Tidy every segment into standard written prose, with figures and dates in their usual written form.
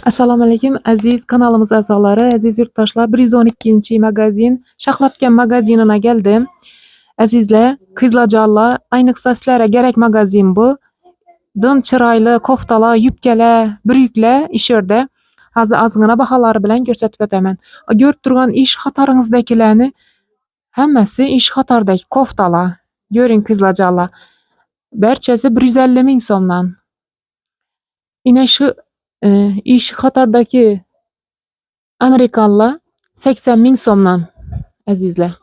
Assalomu alaykum aziz kanalimiz a'zolari, aziz yurtdoshlar. 112-magazin Shaxlabgan magazinına geldim. Azizlar, qizlarjonlar, ayniqsa sizlarga kerak magazin bu. Dim chiroyli koftalar, yubkalar, bryuklar ish yerda. Hozir ozgina baholari bilan ko'rsatib o'taman. Ko'rib turgan ish qatoringizdagilarni hammasi ish qatordagi koftalar. Ko'ring qizlarjonlar. Barchasi 150 ming so'mdan. Ina shu ish qatordagi amerikanlar 80 ming so'mdan azizlar.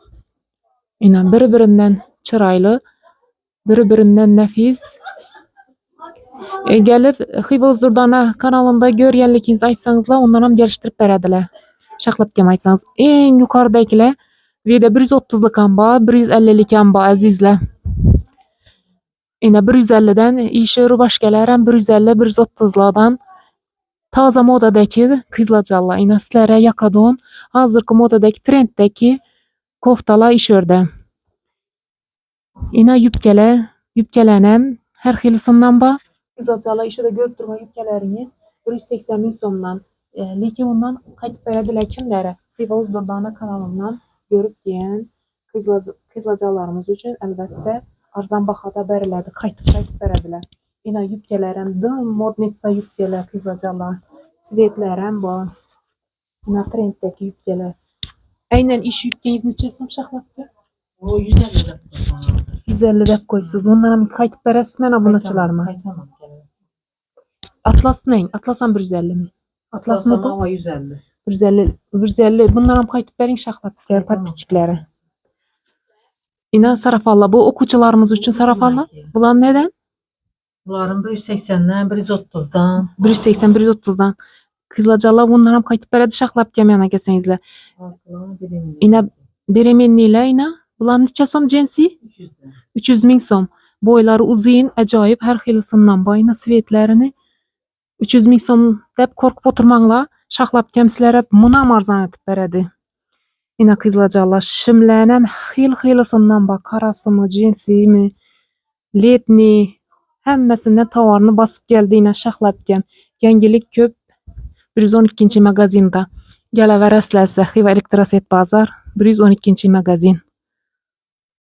Ina bir-biridan chiroyli, bir-biridan nafis. Gelib Xiva Durdona kanalında ko'rganligingizni aytsangizlar, undan ham kelishtirib beradilar. Shaxlabgan aytsangiz, eng yuqoridagilar vida 130 lik ham bor, 150 lik ham bor azizlar. Ina 150 dan ishi rubashkalar ham 150, 130 lardan toza modadagi qizlarjonlar. Ina sizlarga yoqadon hozirgi modadagi trenddagi koftalar ish yerda. Ina yubkalar ham har xilisidan bor. Qizlarjonlar ishida ko'rib turgan yubkalaringiz 180 ming so'mdan. Lekin undan qaytib beradilar kimlari? Xiva Durdona kanalidan ko'rib kelgan qizlarjonlarimiz uchun albatta arzon bahoda beriladi, qaytib beradilar. Ina yubkalar ham dim modnitsa yubkalar qizlarjonlar. Svetlar ham bor. Ina trenddagi yubkalar. Aynan ish yubkangiz necha so'm Shaxlabga? O 150 deb qo'ysangiz. 150 deb qo'ysiz. Undan ham qaytib berasiz mana bunachilarmi? Qaytaman. Atlasning, Atlas ham 150 mi? Atlasmi bu? Atlas'ın 150. 150. Bundan ham qaytib bering Shaxlabga podpischilari. Ina sarafonlar bu o'quvchilarimiz uchun sarafonlar. Bular neden? Bunların 180'dan, 130'dan. 180, 130'dan. Qizlarjonlar bundan ham qaytib beradi Shaxlabga mana kelsangizlar. Ina beremennilar ina. Bular necha so'm jinsi? 300 ming so'm. Bo'ylari uzun, ajoyib, har xilisidan bor. Ina svetlarini 300 ming so'm deb qo'rqib o'tirmanglar. Shaxlabga sizlarga munam arzon etib beradi. Ina qizlarjonlar shimlar ham xilisidan bor. Qarasimi, jinsimi, letni hammasidan tovarni bosib keldi ina Shaxlabga. Yangilik ko'p 112-magazinda. Kelaverasizlar Xiva Elektroset Bozor 112-magazin.